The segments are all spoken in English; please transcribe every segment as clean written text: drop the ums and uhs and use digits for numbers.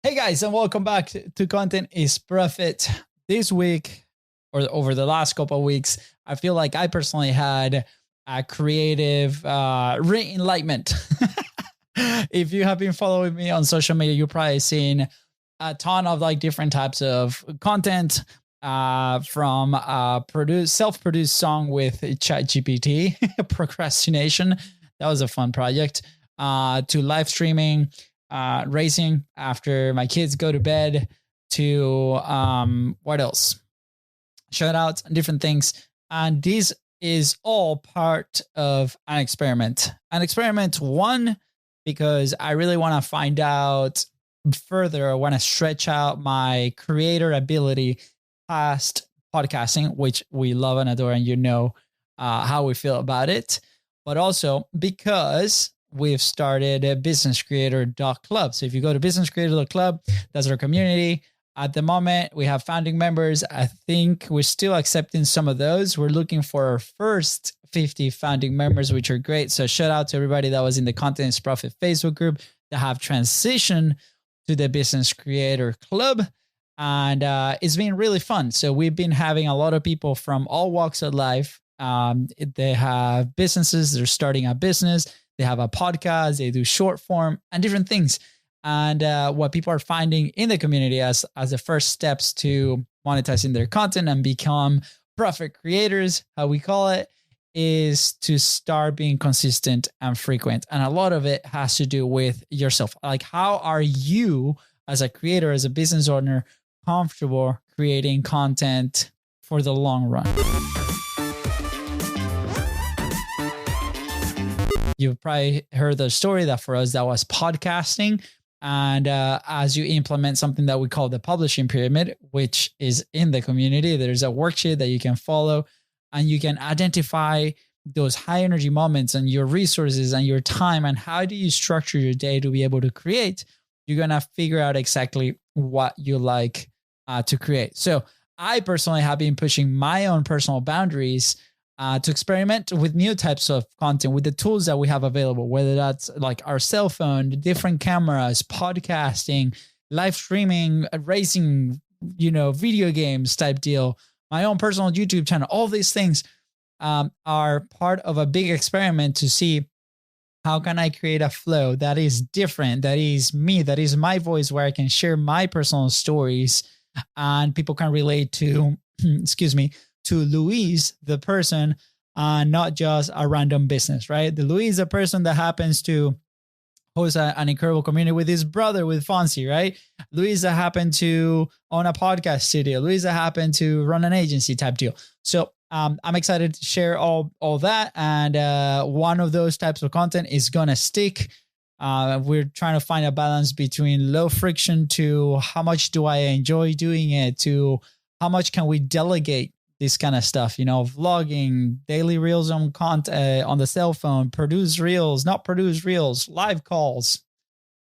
Hey guys, and welcome back to Content is Profit. This week, or over the last couple of weeks, I feel like I personally had a creative re-enlightenment. If you have been following me on social media, you've probably seen a ton of like different types of content, from self-produced song with ChatGPT, procrastination. That was a fun project, to live streaming, racing after my kids go to bed, to what else? Shoutouts and different things. And this is all part of an experiment. An experiment, one, because I really want to find out further. I want to stretch out my creator ability past podcasting, which we love and adore, and you know how we feel about it. But also because we've started a businesscreator.club. So if you go to businesscreator.club, that's our community. At the moment, we have founding members. I think we're still accepting some of those. We're looking for our first 50 founding members, which are great. So shout out to everybody that was in the Content is Profit Facebook group that have transitioned to the Business Creator Club. And it's been really fun. So we've been having a lot of people from all walks of life. They have businesses. They're starting a business. They have a podcast, they do short form and different things. And what people are finding in the community as the first steps to monetizing their content and become profit creators, how we call it, is to start being consistent and frequent. And a lot of it has to do with yourself. Like, how are you as a creator, as a business owner, comfortable creating content for the long run? You've probably heard the story that for us, that was podcasting. And as you implement something that we call the publishing pyramid, which is in the community, there's a worksheet that you can follow and you can identify those high energy moments and your resources and your time. And how do you structure your day to be able to create? You're going to figure out exactly what you like to create. So I personally have been pushing my own personal boundaries to experiment with new types of content with the tools that we have available, whether that's like our cell phone, different cameras, podcasting, live streaming, racing, video games type deal, my own personal YouTube channel. All these things are part of a big experiment to see how can I create a flow that is different, that is me, that is my voice, where I can share my personal stories and people can relate to, to Louise, the person, not just a random business, right? The Louise, the person that happens to host an incredible community with his brother, with Fonzie, right? Louise that happened to own a podcast studio. Louise that happened to run an agency type deal. So I'm excited to share all that. And one of those types of content is going to stick. We're trying to find a balance between low friction to how much do I enjoy doing it, to how much can we delegate this kind of stuff, vlogging, daily reels on on the cell phone, produce reels, not produce reels, live calls,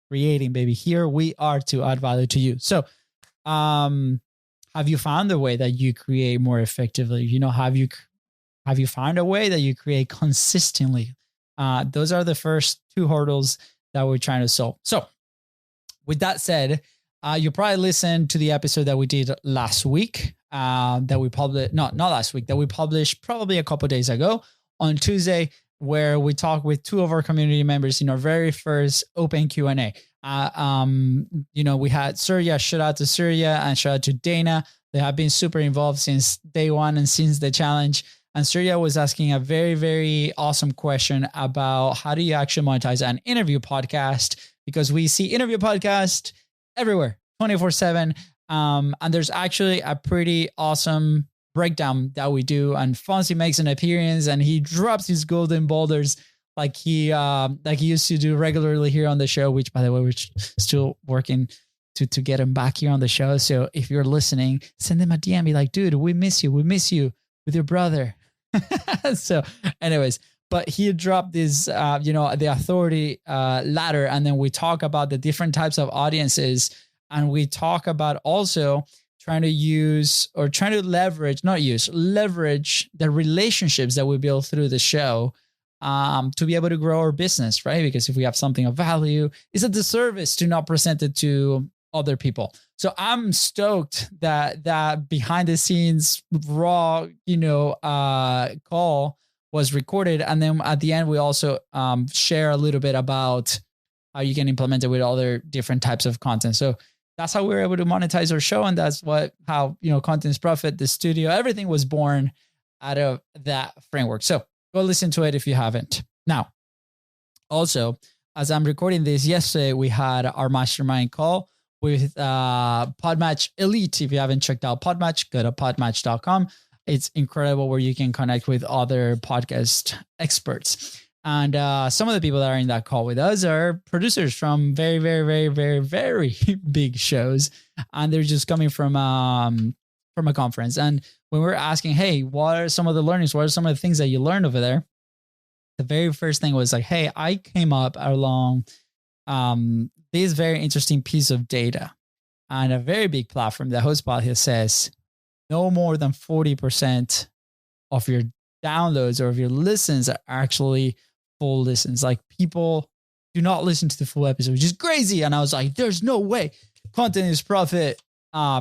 creating, baby. Here we are to add value to you. So, have you found a way that you create more effectively? Have you found a way that you create consistently? Those are the first two hurdles that we're trying to solve. So with that said, you probably listened to the episode that we did last week. That we published, not last week, that we published probably a couple of days ago on Tuesday, where we talked with two of our community members in our very first open Q&A. We had Surya, shout out to Surya, and shout out to Dana. They have been super involved since day one and since the challenge. And Surya was asking a very, very awesome question about how do you actually monetize an interview podcast? Because we see interview podcast everywhere, 24/7. And there's actually a pretty awesome breakdown that we do. And Fonzie makes an appearance and he drops his golden boulders like he used to do regularly here on the show, which, by the way, we're still working to get him back here on the show. So if you're listening, send him a DM, be like, dude, we miss you with your brother. So anyways, but he dropped this, the authority ladder. And then we talk about the different types of audiences. And we talk about also trying to leverage the relationships that we build through the show to be able to grow our business, right? Because if we have something of value, it's a disservice to not present it to other people. So I'm stoked that behind the scenes raw, call was recorded. And then at the end, we also share a little bit about how you can implement it with other different types of content. So that's how we were able to monetize our show. And that's how Content is Profit, the studio, everything was born out of that framework. So go listen to it if you haven't. Now, also, as I'm recording this, yesterday we had our mastermind call with Podmatch Elite. If you haven't checked out Podmatch, go to podmatch.com. It's incredible where you can connect with other podcast experts. And some of the people that are in that call with us are producers from very, very, very, very, very big shows. And they're just coming from a conference. And when we're asking, hey, what are some of the learnings? What are some of the things that you learned over there? The very first thing was like, hey, I came up along this very interesting piece of data on a very big platform that HostPod here says no more than 40% of your downloads or of your listens are actually full listens. Like, people do not listen to the full episode, which is crazy. And I was like, there's no way. Content is Profit.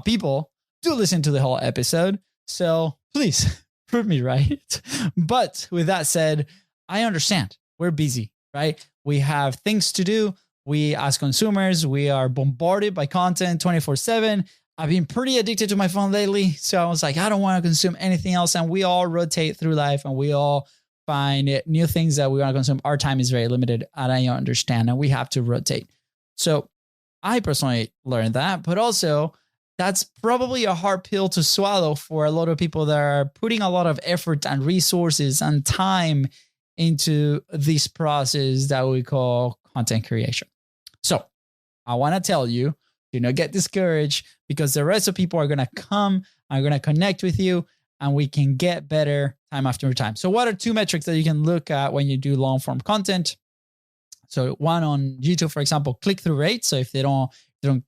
People do listen to the whole episode. So please prove me right. But with that said, I understand we're busy, right? We have things to do. We, as consumers, we are bombarded by content 24/7. I've been pretty addicted to my phone lately. So I was like, I don't want to consume anything else. And we all rotate through life and we all find new things that we want to consume. Our time is very limited, and I understand, and we have to rotate. So I personally learned that, but also that's probably a hard pill to swallow for a lot of people that are putting a lot of effort and resources and time into this process that we call content creation. So I want to tell you, do not get discouraged, because the rest of people are going to come, are going to connect with you, and we can get better time after time. So what are two metrics that you can look at when you do long form content? So one on YouTube, for example, click-through rate. So if they don't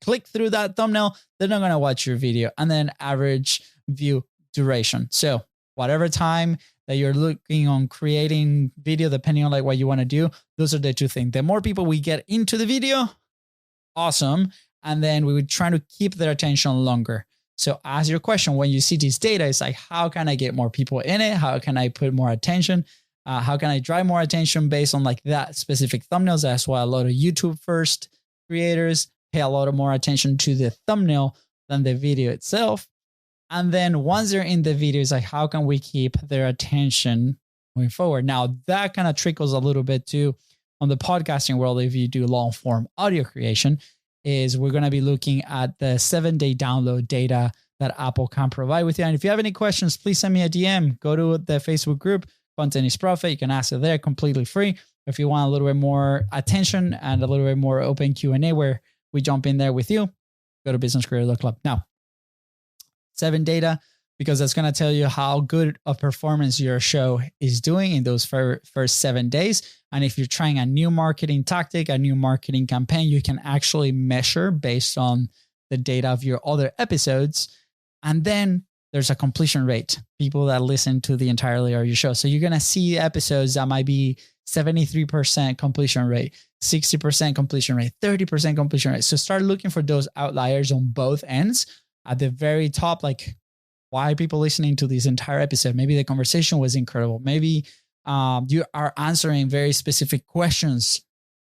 click through that thumbnail, they're not going to watch your video. And then average view duration. So whatever time that you're looking on creating video, depending on like what you want to do, those are the two things. The more people we get into the video, awesome. And then we would try to keep their attention longer. So ask your question when you see this data, it's like, how can I get more people in it? How can I put more attention? How can I drive more attention based on like that specific thumbnails? That's why a lot of YouTube first creators pay a lot of more attention to the thumbnail than the video itself. And then once they're in the video, it's like, how can we keep their attention going forward? Now that kind of trickles a little bit too on the podcasting world. If you do long form audio creation, is we're going to be looking at the 7-day download data that Apple can provide with you. And if you have any questions, please send me a DM. Go to the Facebook group, Content is Profit. You can ask it there, completely free. If you want a little bit more attention and a little bit more open Q&A where we jump in there with you, go to businesscareer.club. Now, 7 data, because that's going to tell you how good of performance your show is doing in those first 7 days. And if you're trying a new marketing tactic, a new marketing campaign, you can actually measure based on the data of your other episodes. And then there's a completion rate, people that listen to the entirety of your show. So you're going to see episodes that might be 73% completion rate, 60% completion rate, 30% completion rate. So start looking for those outliers on both ends. At the very top, like, why are people listening to this entire episode? Maybe the conversation was incredible. Maybe you are answering very specific questions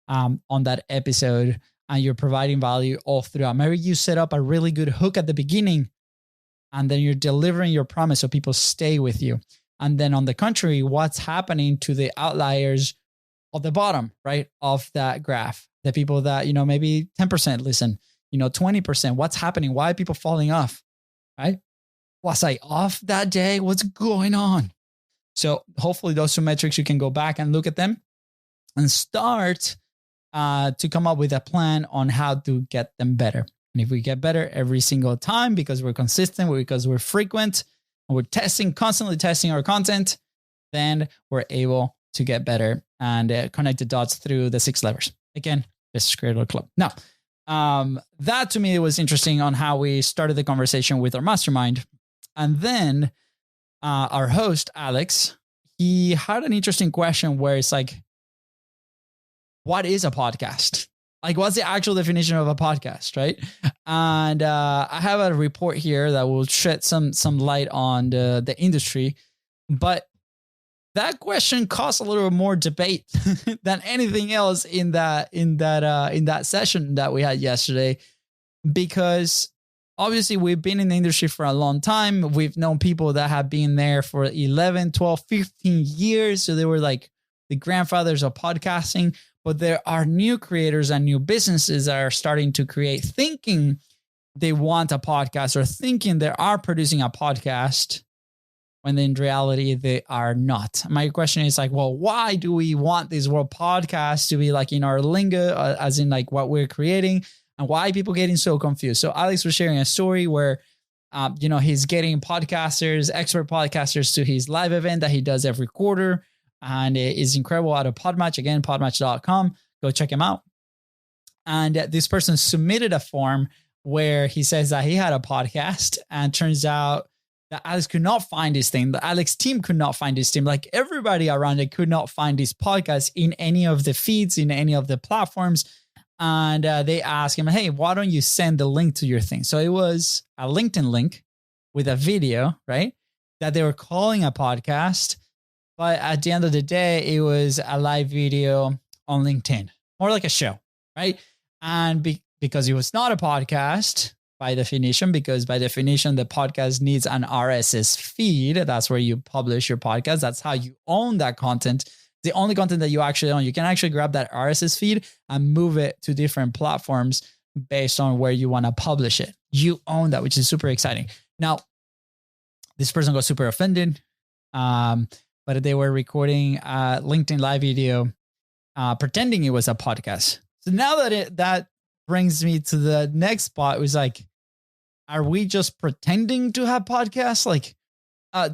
on that episode and you're providing value all throughout. Maybe you set up a really good hook at the beginning and then you're delivering your promise so people stay with you. And then on the contrary, what's happening to the outliers at the bottom, right, of that graph? The people that, maybe 10% listen, 20%, what's happening? Why are people falling off, right? Was I off that day? What's going on? So hopefully those two metrics, you can go back and look at them and start to come up with a plan on how to get them better. And if we get better every single time because we're consistent, because we're frequent, and we're constantly testing our content, then we're able to get better and connect the dots through the 6 levers. Again, this is Creator Club. Now, that to me was interesting on how we started the conversation with our mastermind. And then our host, Alex, he had an interesting question where it's like, what is a podcast? Like, what's the actual definition of a podcast, right? And I have a report here that will shed some light on the industry, but that question caused a little more debate than anything else in that session that we had yesterday, because obviously we've been in the industry for a long time. We've known people that have been there for 11, 12, 15 years. So they were like the grandfathers of podcasting, but there are new creators and new businesses that are starting to create, thinking they want a podcast or thinking they are producing a podcast, when in reality they are not. My question is like, well, why do we want this word podcast to be like in our lingo, as in like what we're creating, and why people getting so confused? So Alex was sharing a story where, he's getting podcasters, expert podcasters to his live event that he does every quarter, and it is incredible out of Podmatch. Again, podmatch.com. Go check him out. And this person submitted a form where he says that he had a podcast, and turns out that Alex could not find this thing. The Alex team could not find this team. Like everybody around it could not find this podcast in any of the feeds, in any of the platforms. And they asked him, hey, why don't you send the link to your thing? So it was a LinkedIn link with a video, right? That they were calling a podcast. But at the end of the day, it was a live video on LinkedIn, more like a show, right? And because it was not a podcast, by definition, because by definition, the podcast needs an RSS feed. That's where you publish your podcast. That's how you own that content. The only content that you actually own. You can actually grab that RSS feed and move it to different platforms based on where you want to publish it. You own that, which is super exciting. Now, this person got super offended, but they were recording a LinkedIn live video, pretending it was a podcast. So now that brings me to the next spot. It was like, are we just pretending to have podcasts? Like,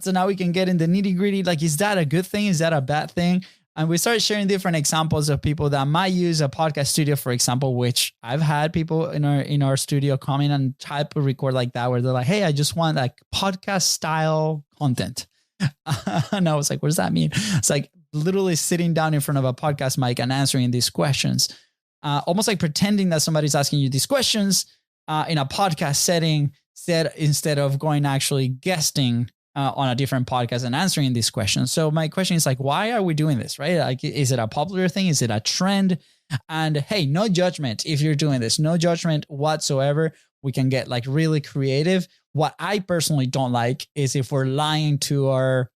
so now we can get in the nitty gritty. Like, is that a good thing? Is that a bad thing? And we started sharing different examples of people that might use a podcast studio, for example, which I've had people in our studio come in and type a record like that, where they're like, hey, I just want like podcast style content. And I was like, what does that mean? It's like literally sitting down in front of a podcast mic and answering these questions. Almost like pretending that somebody's asking you these questions in a podcast setting, instead of going actually guesting on a different podcast and answering these questions. So my question is like, why are we doing this, right? Like, is it a popular thing? Is it a trend? And hey, no judgment if you're doing this, no judgment whatsoever. We can get like really creative. What I personally don't like is if we're lying to our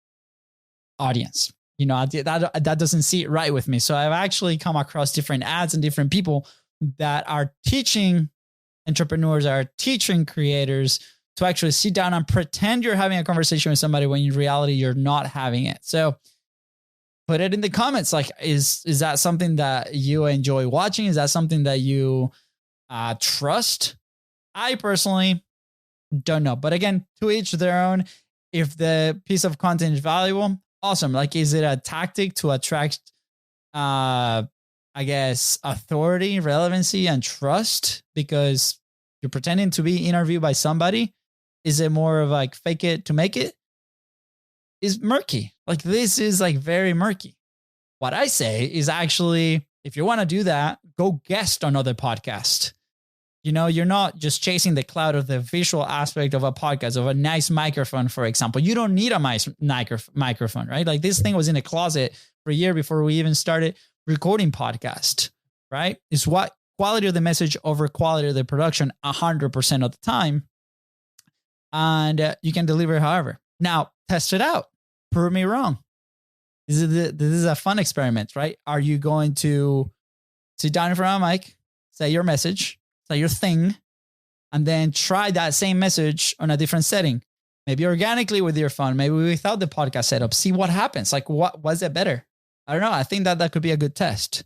audience. That doesn't sit right with me. So I've actually come across different ads and different people that are teaching entrepreneurs, are teaching creators to actually sit down and pretend you're having a conversation with somebody when in reality you're not having it. So put it in the comments. Like, is that something that you enjoy watching? Is that something that you trust? I personally don't know. But again, to each their own. If the piece of content is valuable, awesome. Like, is it a tactic to attract, authority, relevancy, and trust because you're pretending to be interviewed by somebody? Is it more of like fake it to make it? Is murky. Like, this is like very murky. What I say is actually, if you want to do that, go guest on other podcasts. You're not just chasing the cloud of the visual aspect of a podcast, of a nice microphone, for example. You don't need a nice microphone, right? Like, this thing was in a closet for a year before we even started recording podcast, right? It's what quality of the message over quality of the production 100% of the time. And you can deliver however. Now, test it out. Prove me wrong. This is a fun experiment, right? Are you going to sit down in front of a mic, say your message, say your thing, and then try that same message on a different setting? Maybe organically with your phone, maybe without the podcast setup. See what happens. Like, what was it better? I don't know. I think that could be a good test.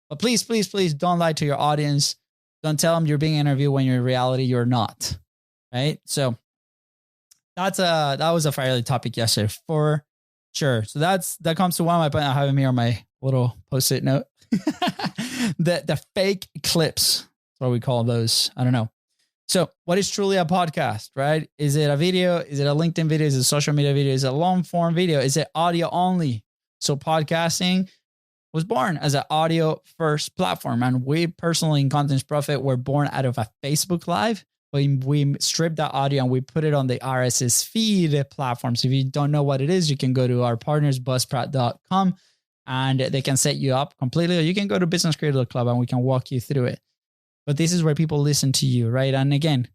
But please, please, please don't lie to your audience. Don't tell them you're being interviewed when in reality you're not. Right? So that was a fiery topic yesterday for sure. So that comes to one of my points I have here on my little post-it note. the fake clips. That's what we call those. I don't know. So what is truly a podcast, right? Is it a video? Is it a LinkedIn video? Is it a social media video? Is it a long form video? Is it audio only? So podcasting, was born as an audio first platform. And we personally in Contents Profit were born out of a Facebook Live. We stripped that audio and we put it on the RSS feed platform. So if you don't know what it is, you can go to our partners, buzzsprout.com, and they can set you up completely. Or you can go to Business Creator Club and we can walk you through it. But this is where people listen to you, right? And again,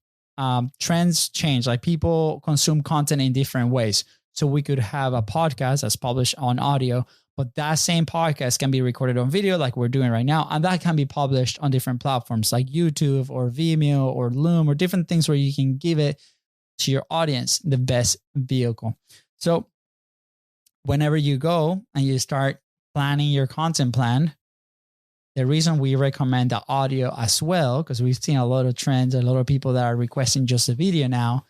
trends change. Like people consume content in different ways. So we could have a podcast that's published on audio, but that same podcast can be recorded on video like we're doing right now. And that can be published on different platforms like YouTube or Vimeo or Loom or different things where you can give it to your audience the best vehicle. So whenever you go and you start planning your content plan, the reason we recommend the audio as well, because we've seen a lot of trends, a lot of people that are requesting just a video now,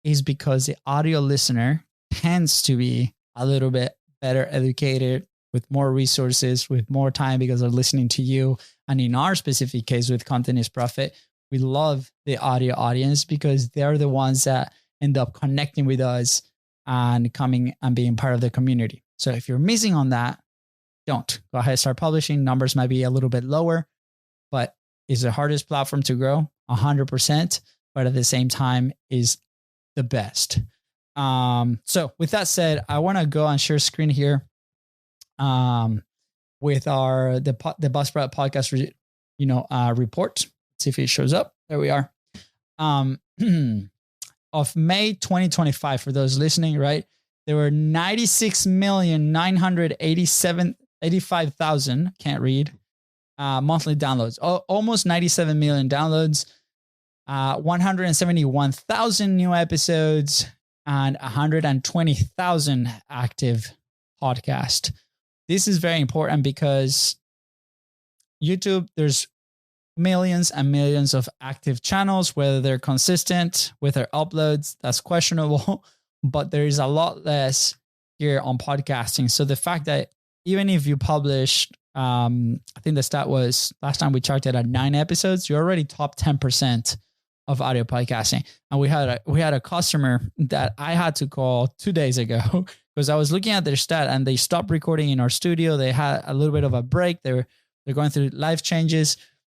is because the audio listener tends to be a little bit better educated, with more resources, with more time because they're listening to you. And in our specific case with Content is Profit, we love the audio audience because they're the ones that end up connecting with us and coming and being part of the community. So if you're missing on that, don't. Go ahead, start publishing. Numbers might be a little bit lower, but it's the hardest platform to grow, 100%, but at the same time is the best. So with that said, I want to go and share screen here with the Buzzsprout podcast report. Let's see if it shows up. There we are. Of May 2025, for those listening, right? There were 96,985,000, can't read, monthly downloads. Almost 97 million downloads, 171,000 new episodes, and 120,000 active podcasts. This is very important because YouTube, there's millions and millions of active channels, whether they're consistent with their uploads, that's questionable, but there is a lot less here on podcasting. So the fact that even if you published, I think the stat was last time we charted at 9 episodes, you're already top 10% of audio podcasting. And we had a customer that I had to call 2 days ago because I was looking at their stat and they stopped recording in our studio. They had a little bit of a break. They're going through life changes.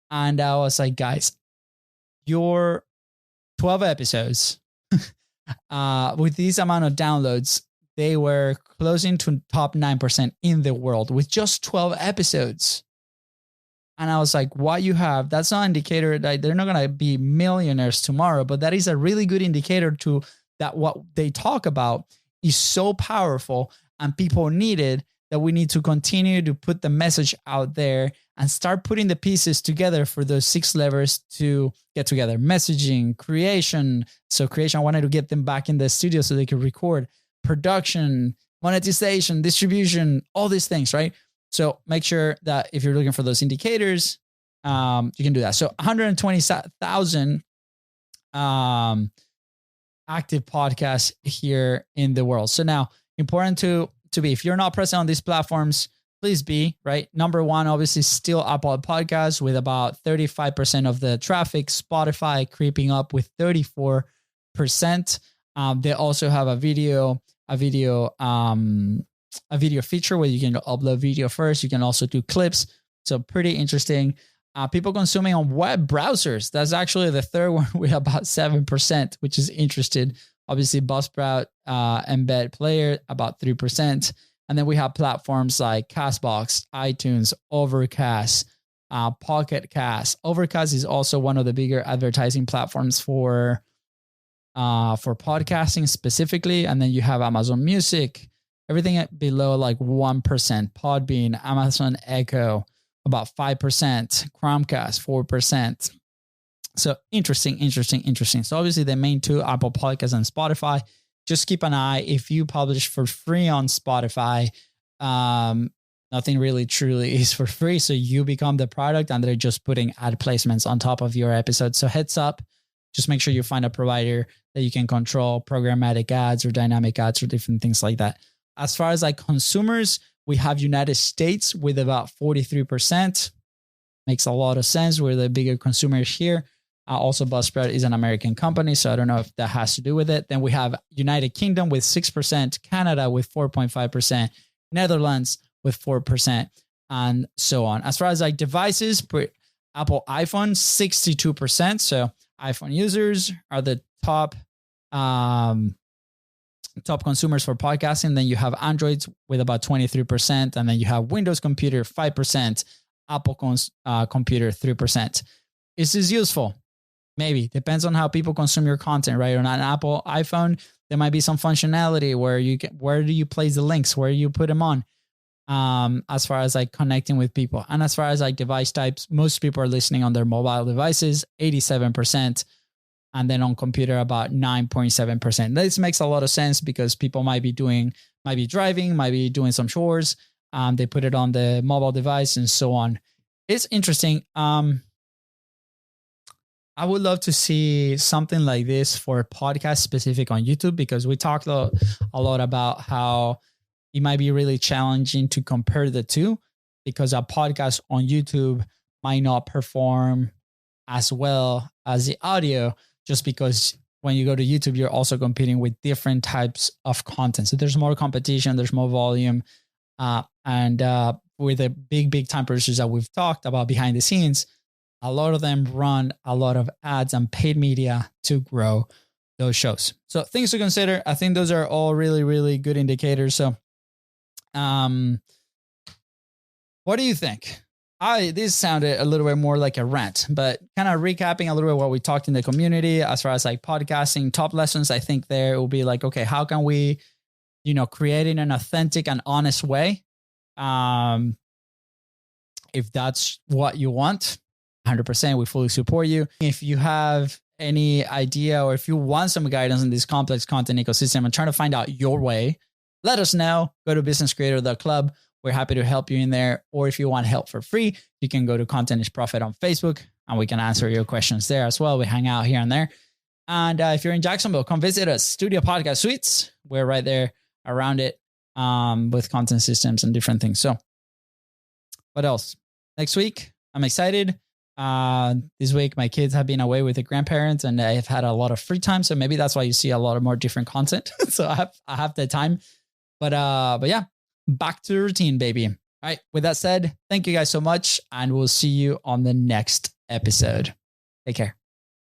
And I was like, guys, your 12 episodes with this amount of downloads, they were closing to top 9% in the world with just 12 episodes. And I was like, what you have, that's not an indicator that they're not going to be millionaires tomorrow, but that is a really good indicator to that what they talk about is so powerful and people need it, that we need to continue to put the message out there and start putting the pieces together for those 6 levers to get together. Messaging, creation. So creation, I wanted to get them back in the studio so they could record. Production, monetization, distribution, all these things, right? So make sure that if you're looking for those indicators, you can do that. So 120,000 active podcasts here in the world. So now, important to be, if you're not present on these platforms, please be, right? Number one, obviously still Apple Podcasts with about 35% of the traffic, Spotify creeping up with 34%. They also have a video feature where you can upload video first. You can also do clips. So pretty interesting. People consuming on web browsers. That's actually the third one with about 7%, which is interesting. Obviously Buzzsprout, embed player, about 3%. And then we have platforms like Castbox, iTunes, Overcast, Pocket Cast. Overcast is also one of the bigger advertising platforms for podcasting specifically. And then you have Amazon Music, everything below like 1%, Podbean, Amazon Echo, about 5%, Chromecast, 4%. So interesting. So obviously the main two, Apple Podcasts and Spotify. Just keep an eye. If you publish for free on Spotify, nothing really truly is for free. So you become the product and they're just putting ad placements on top of your episode. So heads up, just make sure you find a provider that you can control programmatic ads or dynamic ads or different things like that. As far as like consumers, we have United States with about 43%. Makes a lot of sense. We're the bigger consumers here. Also, Buzzsprout is an American company, so I don't know if that has to do with it. Then we have United Kingdom with 6%, Canada with 4.5%, Netherlands with 4%. and so on. As far as like devices, Apple iPhone, 62%. So iPhone users are the top consumers for podcasting. Then you have Androids with about 23%. And then you have Windows computer, 5%, Apple computer, 3%. Is this useful? Maybe. Depends on how people consume your content, right? On an Apple iPhone, there might be some functionality where do you place the links? Where do you put them on? As far as like connecting with people. And as far as like device types, most people are listening on their mobile devices, 87%. And then on computer, about 9.7%. This makes a lot of sense because people might be driving, might be doing some chores. They put it on the mobile device and so on. It's interesting. I would love to see something like this for podcast specific on YouTube, because we talked a lot about how it might be really challenging to compare the two, because a podcast on YouTube might not perform as well as the audio, just because when you go to YouTube, you're also competing with different types of content. So there's more competition, there's more volume. And with the big time producers that we've talked about behind the scenes, a lot of them run a lot of ads and paid media to grow those shows. So things to consider. I think those are all really, really good indicators. So what do you think? This sounded a little bit more like a rant, but kind of recapping a little bit what we talked in the community as far as like podcasting top lessons. I think there will be like, okay, how can we, create in an authentic and honest way? If that's what you want, 100%, we fully support you. If you have any idea, or if you want some guidance in this complex content ecosystem and trying to find out your way, let us know. Go to businesscreator.club. We're happy to help you in there. Or if you want help for free, you can go to Content is Profit on Facebook and we can answer your questions there as well. We hang out here and there. And if you're in Jacksonville, come visit us. Studio Podcast Suites. We're right there around it with content systems and different things. So what else? Next week, I'm excited. This week, my kids have been away with the grandparents and I've had a lot of free time. So maybe that's why you see a lot of more different content. So I have the time. But yeah. Back to the routine, baby. All right. With that said, thank you guys so much. And we'll see you on the next episode. Take care.